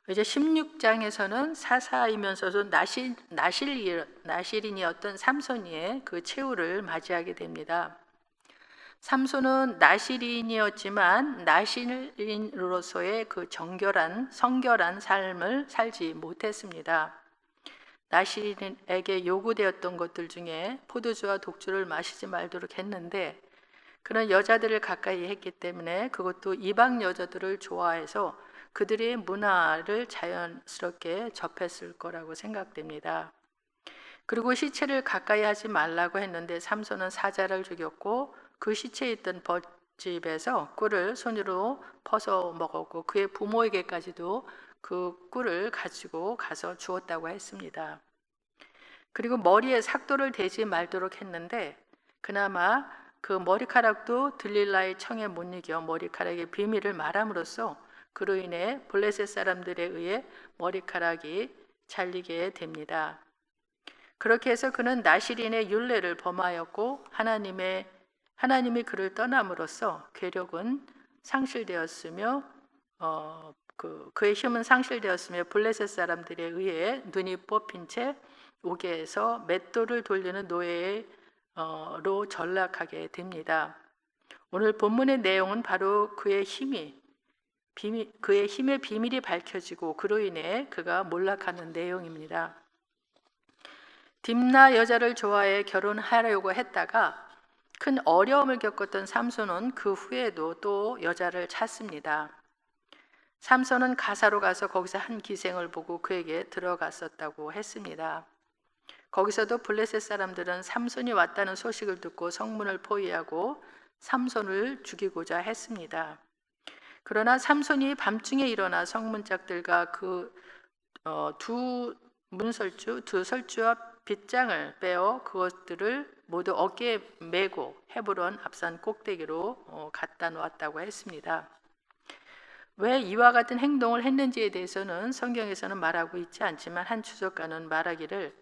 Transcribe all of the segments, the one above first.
이제 16장에서는 사사이면서도 나실인이었던 삼손이의 그 최후를 맞이하게 됩니다. 삼손은 나실인이었지만 나실인으로서의 그 성결한 삶을 살지 못했습니다. 나실인에게 요구되었던 것들 중에 포도주와 독주를 마시지 말도록 했는데, 그런 여자들을 가까이 했기 때문에, 그것도 이방 여자들을 좋아해서 그들의 문화를 자연스럽게 접했을 거라고 생각됩니다. 그리고 시체를 가까이 하지 말라고 했는데 삼손은 사자를 죽였고 그 시체에 있던 벌집에서 꿀을 손으로 퍼서 먹었고 그의 부모에게까지도 그 꿀을 가지고 가서 주었다고 했습니다. 그리고 머리에 삭도를 대지 말도록 했는데, 그나마 그 머리카락도 들릴라의 청에 못 이겨 머리카락의 비밀을 말함으로써 그로 인해 블레셋 사람들에 의해 머리카락이 잘리게 됩니다. 그렇게 해서 그는 나실인의 율례를 범하였고 하나님이 그를 떠남으로써 괴력은 상실되었으며 그의 힘은 상실되었으며 블레셋 사람들에 의해 눈이 뽑힌 채 옥에서 맷돌을 돌리는 노예로 전락하게 됩니다. 오늘 본문의 내용은 바로 그의 힘의 비밀이 밝혀지고 그로 인해 그가 몰락하는 내용입니다. 딥나 여자를 좋아해 결혼하려고 했다가 큰 어려움을 겪었던 삼손은 그 후에도 또 여자를 찾습니다. 삼손은 가사로 가서 거기서 한 기생을 보고 그에게 들어갔었다고 했습니다. 거기서도 블레셋 사람들은 삼손이 왔다는 소식을 듣고 성문을 포위하고 삼손을 죽이고자 했습니다. 그러나 삼손이 밤중에 일어나 성문짝들과 두 설주와 빗장을 빼어 그것들을 모두 어깨에 메고 헤브론 앞산 꼭대기로 갖다 놓았다고 했습니다. 왜 이와 같은 행동을 했는지에 대해서는 성경에서는 말하고 있지 않지만 한 추적가는 말하기를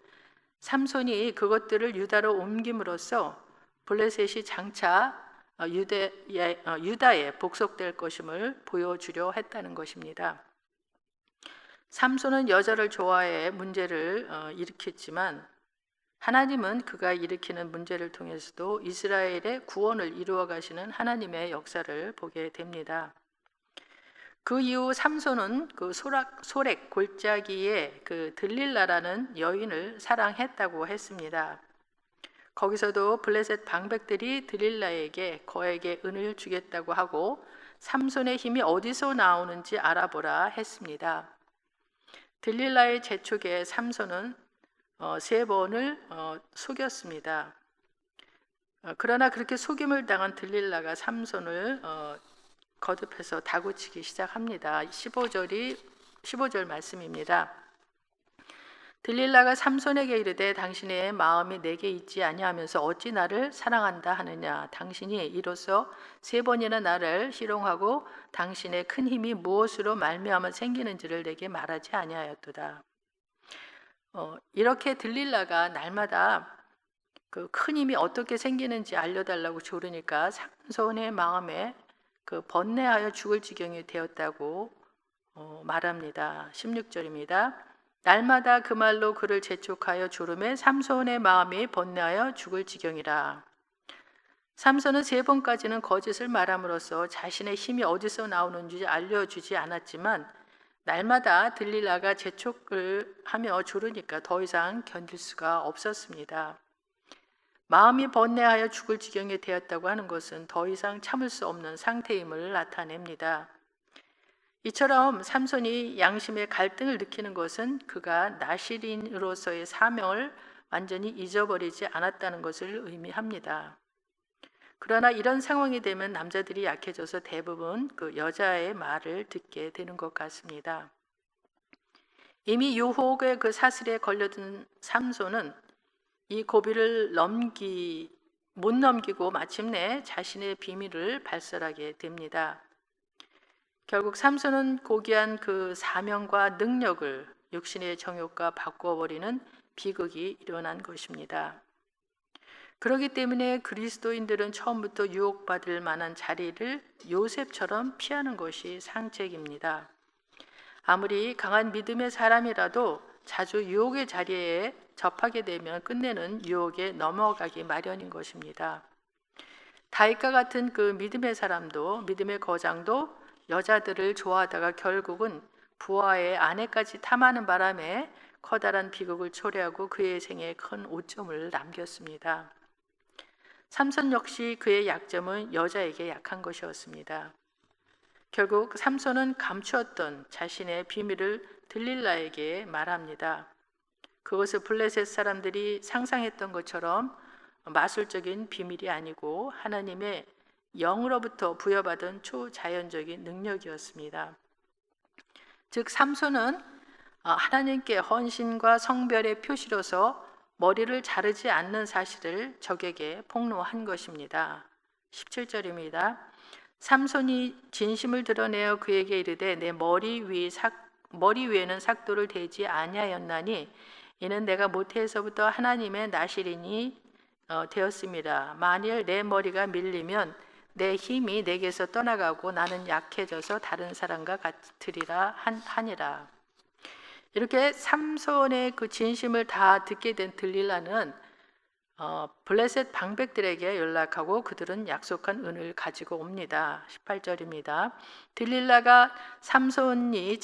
삼손이 그것들을 유다로 옮김으로써 블레셋이 장차 유다에 복속될 것임을 보여주려 했다는 것입니다. 삼손은 여자를 좋아해 문제를 일으켰지만 하나님은 그가 일으키는 문제를 통해서도 이스라엘의 구원을 이루어 가시는 하나님의 역사를 보게 됩니다. 그 이후 삼손은 그 소렉 골짜기에 그 들릴라라는 여인을 사랑했다고 했습니다. 거기서도 블레셋 방백들이 들릴라에게 거액의 은을 주겠다고 하고 삼손의 힘이 어디서 나오는지 알아보라 했습니다. 들릴라의 재촉에 삼손은 3번을 속였습니다. 그러나 그렇게 속임을 당한 들릴라가 삼손을 거듭해서 다구치기 시작합니다. 15절 말씀입니다. 들릴라가 삼손에게 이르되 당신의 마음이 내게 있지 아니하면서 어찌 나를 사랑한다 하느냐. 당신이 이로써 3번이나 나를 희롱하고 당신의 큰 힘이 무엇으로 말미암아 생기는지를 내게 말하지 아니하였도다. 이렇게 들릴라가 날마다 그 큰 힘이 어떻게 생기는지 알려달라고 조르니까 삼손의 마음에 그 번뇌하여 죽을 지경이 되었다고 말합니다. 16절입니다. 날마다 그 말로 그를 재촉하여 조르매 삼손의 마음이 번뇌하여 죽을 지경이라. 삼손은 3번까지는 거짓을 말함으로써 자신의 힘이 어디서 나오는지 알려주지 않았지만 날마다 들릴라가 재촉을 하며 조르니까 더 이상 견딜 수가 없었습니다. 마음이 번뇌하여 죽을 지경이 되었다고 하는 것은 더 이상 참을 수 없는 상태임을 나타냅니다. 이처럼 삼손이 양심의 갈등을 느끼는 것은 그가 나실인으로서의 사명을 완전히 잊어버리지 않았다는 것을 의미합니다. 그러나 이런 상황이 되면 남자들이 약해져서 대부분 그 여자의 말을 듣게 되는 것 같습니다. 이미 유혹의 그 사슬에 걸려든 삼손은 이 고비를 못 넘기고 마침내 자신의 비밀을 발설하게 됩니다. 결국 삼손은 고귀한 그 사명과 능력을 육신의 정욕과 바꾸어버리는 비극이 일어난 것입니다. 그렇기 때문에 그리스도인들은 처음부터 유혹받을 만한 자리를 요셉처럼 피하는 것이 상책입니다. 아무리 강한 믿음의 사람이라도 자주 유혹의 자리에 접하게 되면 끝내는 유혹에 넘어가기 마련인 것입니다. 다윗과 같은 그 믿음의 사람도, 믿음의 거장도 여자들을 좋아하다가 결국은 부하의 아내까지 탐하는 바람에 커다란 비극을 초래하고 그의 생에 큰 오점을 남겼습니다. 삼손 역시 그의 약점은 여자에게 약한 것이었습니다. 결국 삼손은 감추었던 자신의 비밀을 들릴라에게 말합니다. 그것을 블레셋 사람들이 상상했던 것처럼 마술적인 비밀이 아니고 하나님의 영으로부터 부여받은 초자연적인 능력이었습니다. 즉 삼손은 하나님께 헌신과 성별의 표시로서 머리를 자르지 않는 사실을 적에게 폭로한 것입니다. 17절입니다. 삼손이 진심을 드러내어 그에게 이르되 내 머리 위에는 삭도를 대지 아니하였나니 이는 내가 모태에서부터 하나님의 나실인이 되었습니다. 만일 내 머리가 밀리면 내 힘이 내게서 떠나가고 나는 약해져서 다른 사람과 같으리라 하니라. 이렇게 삼손의 그 진심을 다 듣게 된 들릴라는 블레셋 방백들에게 연락하고 그들은 약속한 은을 가지고 옵니다. 18절입니다. 들릴라가 삼손이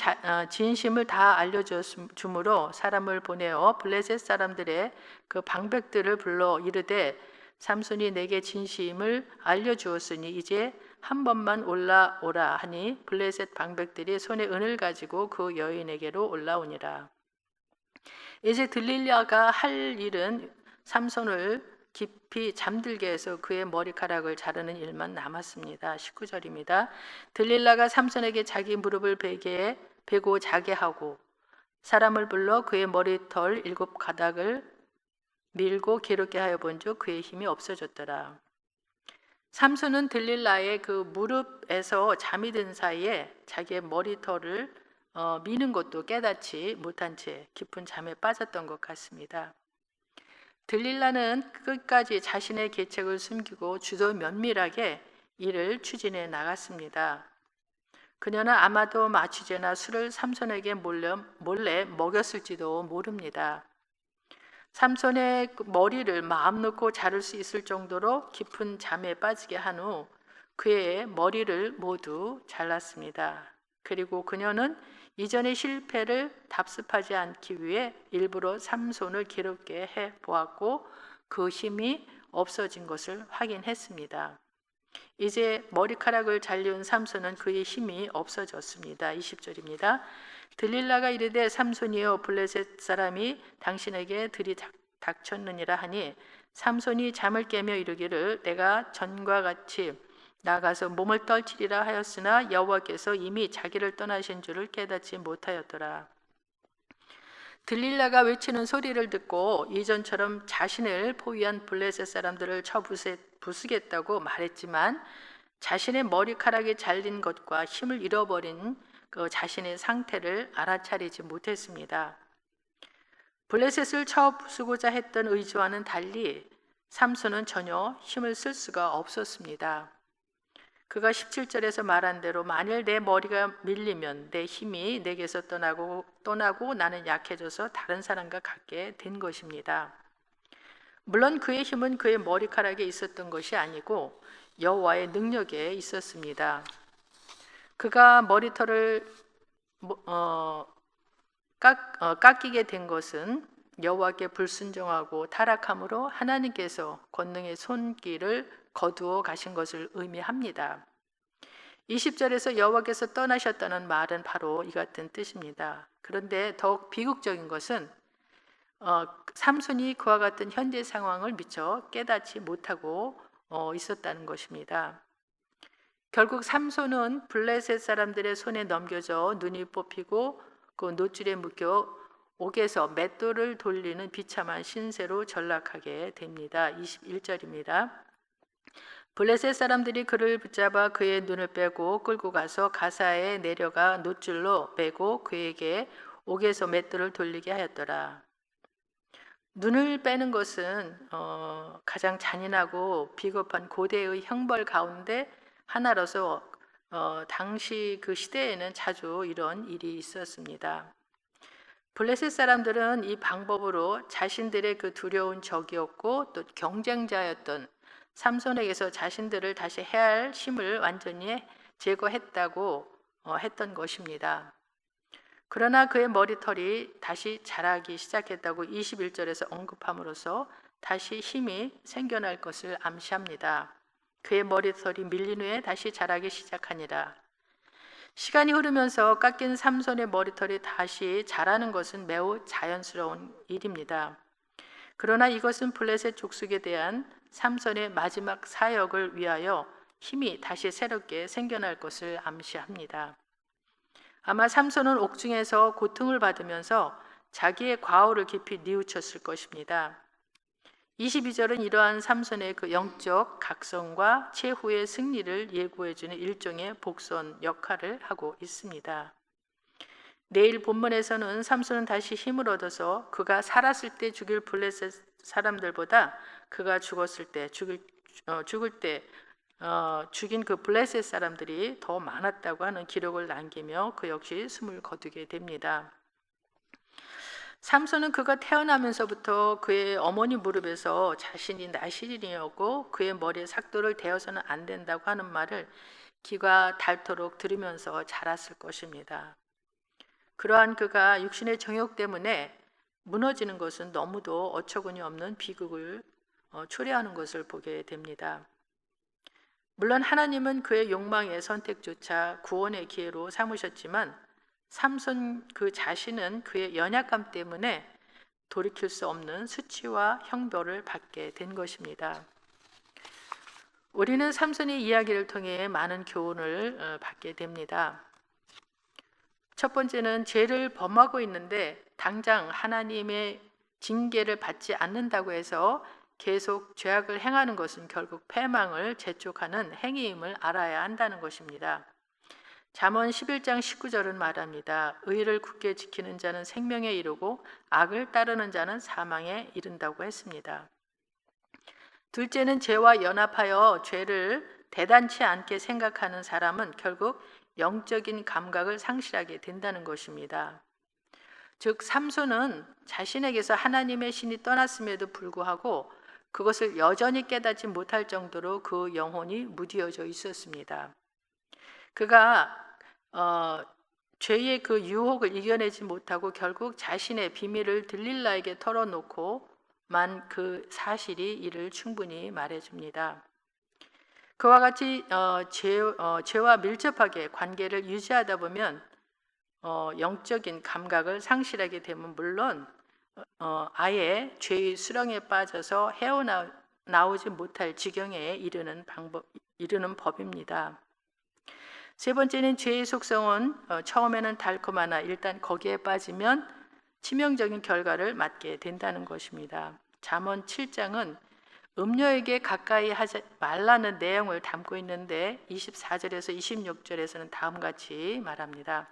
진심을 다 알려주므로 사람을 보내어 블레셋 사람들의 그 방백들을 불러 이르되 삼손이 내게 진심을 알려주었으니 이제 한 번만 올라오라 하니 블레셋 방백들이 손에 은을 가지고 그 여인에게로 올라오니라. 이제 들릴라가 할 일은 삼손을 깊이 잠들게 해서 그의 머리카락을 자르는 일만 남았습니다. 19절입니다. 들릴라가 삼손에게 자기 무릎을 베고 자게 하고 사람을 불러 그의 머리털 7가닥을 밀고 괴롭게 하여 본즉 그의 힘이 없어졌더라. 삼손은 들릴라의 그 무릎에서 잠이 든 사이에 자기의 머리털을 미는 것도 깨닫지 못한 채 깊은 잠에 빠졌던 것 같습니다. 들릴라는 끝까지 자신의 계책을 숨기고 주도 면밀하게 일을 추진해 나갔습니다. 그녀는 아마도 마취제나 술을 삼손에게 몰래 먹였을지도 모릅니다. 삼손의 머리를 마음 놓고 자를 수 있을 정도로 깊은 잠에 빠지게 한 후 그의 머리를 모두 잘랐습니다. 그리고 그녀는 이전의 실패를 답습하지 않기 위해 일부러 삼손을 괴롭게 해 보았고 그 힘이 없어진 것을 확인했습니다. 이제 머리카락을 잘리운 삼손은 그의 힘이 없어졌습니다. 20절입니다. 들릴라가 이르되 삼손이여 블레셋 사람이 당신에게 들이닥쳤느니라 하니 삼손이 잠을 깨며 이르기를 내가 전과 같이 나가서 몸을 떨치리라 하였으나 여호와께서 이미 자기를 떠나신 줄을 깨닫지 못하였더라. 들릴라가 외치는 소리를 듣고 이전처럼 자신을 포위한 블레셋 사람들을 부수겠다고 말했지만 자신의 머리카락이 잘린 것과 힘을 잃어버린 그 자신의 상태를 알아차리지 못했습니다. 블레셋을 부수고자 했던 의지와는 달리 삼손은 전혀 힘을 쓸 수가 없었습니다. 그가 17절에서 말한 대로 만일 내 머리가 밀리면 내 힘이 내게서 떠나고 나는 약해져서 다른 사람과 같게 된 것입니다. 물론 그의 힘은 그의 머리카락에 있었던 것이 아니고 여호와의 능력에 있었습니다. 그가 머리털을 깎이게 된 것은 여호와께 불순종하고 타락함으로 하나님께서 권능의 손길을 거두어 가신 것을 의미합니다. 20절에서 여호와께서 떠나셨다는 말은 바로 이 같은 뜻입니다. 그런데 더욱 비극적인 것은 삼손이 그와 같은 현재 상황을 미처 깨닫지 못하고 있었다는 것입니다. 결국 삼손은 블레셋 사람들의 손에 넘겨져 눈이 뽑히고 그 노줄에 묶여 옥에서 맷돌을 돌리는 비참한 신세로 전락하게 됩니다. 21절입니다. 블레셋 사람들이 그를 붙잡아 그의 눈을 빼고 끌고 가서 가사에 내려가 노줄로 빼고 그에게 옥에서 맷돌을 돌리게 하였더라. 눈을 빼는 것은 가장 잔인하고 비겁한 고대의 형벌 가운데 하나로서 당시 그 시대에는 자주 이런 일이 있었습니다. 블레셋 사람들은 이 방법으로 자신들의 그 두려운 적이었고 또 경쟁자였던 삼손에게서 자신들을 다시 해할 힘을 완전히 제거했다고 했던 것입니다. 그러나 그의 머리털이 다시 자라기 시작했다고 21절에서 언급함으로써 다시 힘이 생겨날 것을 암시합니다. 그의 머리털이 밀린 후에 다시 자라기 시작하니라. 시간이 흐르면서 깎인 삼손의 머리털이 다시 자라는 것은 매우 자연스러운 일입니다. 그러나 이것은 블레셋 족속에 대한 삼손의 마지막 사역을 위하여 힘이 다시 새롭게 생겨날 것을 암시합니다. 아마 삼손은 옥중에서 고통을 받으면서 자기의 과오를 깊이 뉘우쳤을 것입니다. 22절은 이러한 삼손의 그 영적 각성과 최후의 승리를 예고해주는 일종의 복선 역할을 하고 있습니다. 내일 본문에서는 삼손은 다시 힘을 얻어서 그가 살았을 때 죽일 블레셋 사람들보다 그가 죽을 때 죽인 그 블레셋 사람들이 더 많았다고 하는 기록을 남기며 그 역시 숨을 거두게 됩니다. 삼손은 그가 태어나면서부터 그의 어머니 무릎에서 자신이 나실인이었고 그의 머리에 삭도를 대어서는 안 된다고 하는 말을 기가 닳도록 들으면서 자랐을 것입니다. 그러한 그가 육신의 정욕 때문에 무너지는 것은 너무도 어처구니 없는 비극을 초래하는 것을 보게 됩니다. 물론 하나님은 그의 욕망의 선택조차 구원의 기회로 삼으셨지만 삼손 그 자신은 그의 연약감 때문에 돌이킬 수 없는 수치와 형벌을 받게 된 것입니다. 우리는 삼손의 이야기를 통해 많은 교훈을 받게 됩니다. 첫 번째는 죄를 범하고 있는데 당장 하나님의 징계를 받지 않는다고 해서 계속 죄악을 행하는 것은 결국 패망을 재촉하는 행위임을 알아야 한다는 것입니다. 잠언 11장 19절은 말합니다. 의를 굳게 지키는 자는 생명에 이르고 악을 따르는 자는 사망에 이른다고 했습니다. 둘째는 죄와 연합하여 죄를 대단치 않게 생각하는 사람은 결국 영적인 감각을 상실하게 된다는 것입니다. 즉 삼손은 자신에게서 하나님의 신이 떠났음에도 불구하고 그것을 여전히 깨닫지 못할 정도로 그 영혼이 무디어져 있었습니다. 그가 죄의 그 유혹을 이겨내지 못하고 결국 자신의 비밀을 들릴라에게 털어놓고만 그 사실이 이를 충분히 말해줍니다. 그와 같이 죄와 밀접하게 관계를 유지하다 보면 영적인 감각을 상실하게 되면 물론 아예 죄의 수렁에 빠져서 헤어나오지 못할 지경에 이르는 법입니다. 세 번째는 죄의 속성은 처음에는 달콤하나 일단 거기에 빠지면 치명적인 결과를 맞게 된다는 것입니다. 잠언 7장은 음료에게 가까이 하지 말라는 내용을 담고 있는데 24절에서 26절에서는 다음같이 말합니다.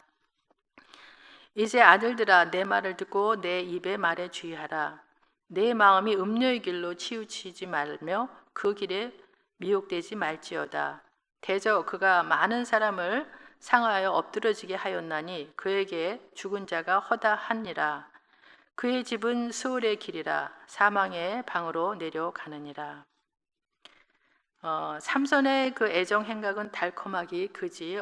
이제 아들들아 내 말을 듣고 내 입의 말에 주의하라. 내 마음이 음료의 길로 치우치지 말며 그 길에 미혹되지 말지어다. 대저 그가 많은 사람을 상하여 엎드러지게 하였나니 그에게 죽은 자가 허다하니라. 그의 집은 스올의 길이라 사망의 방으로 내려가느니라. 삼손의 그 애정 행각은 달콤하기 그지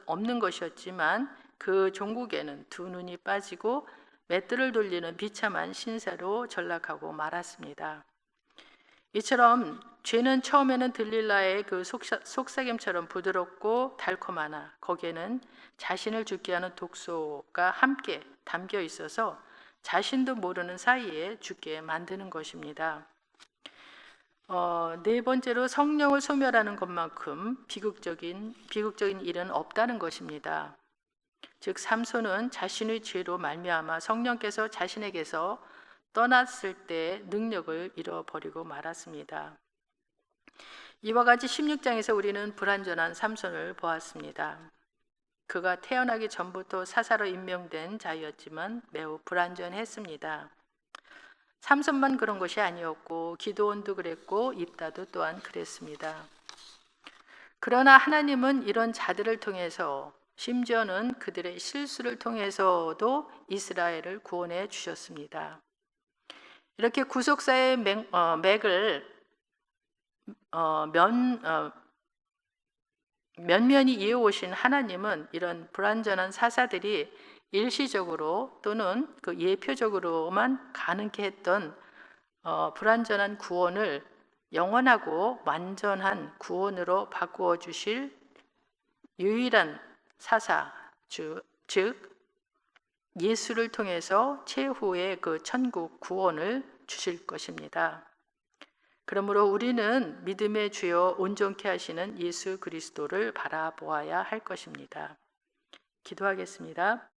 없는 것이었지만 그 종국에는 두 눈이 빠지고 맷들을 돌리는 비참한 신세로 전락하고 말았습니다. 이처럼 죄는 처음에는 들릴라의 그 속삭임처럼 부드럽고 달콤하나 거기에는 자신을 죽게 하는 독소가 함께 담겨 있어서 자신도 모르는 사이에 죽게 만드는 것입니다. 네 번째로 성령을 소멸하는 것만큼 비극적인 일은 없다는 것입니다. 즉 삼손은 자신의 죄로 말미암아 성령께서 자신에게서 떠났을 때 능력을 잃어버리고 말았습니다. 이와 같이 16장에서 우리는 불완전한 삼손을 보았습니다. 그가 태어나기 전부터 사사로 임명된 자였지만 매우 불완전했습니다. 삼손만 그런 것이 아니었고 기드온도 그랬고 입다도 또한 그랬습니다. 그러나 하나님은 이런 자들을 통해서, 심지어는 그들의 실수를 통해서도 이스라엘을 구원해 주셨습니다. 이렇게 구속사의 맥을 면면이 이어오신 하나님은 이런 불완전한 사사들이 일시적으로 또는 그 예표적으로만 가능케 했던 불완전한 구원을 영원하고 완전한 구원으로 바꾸어 주실 유일한 사사, 즉 예수를 통해서 최후의 그 천국 구원을 주실 것입니다. 그러므로 우리는 믿음의 주요 온전케 하시는 예수 그리스도를 바라보아야 할 것입니다. 기도하겠습니다.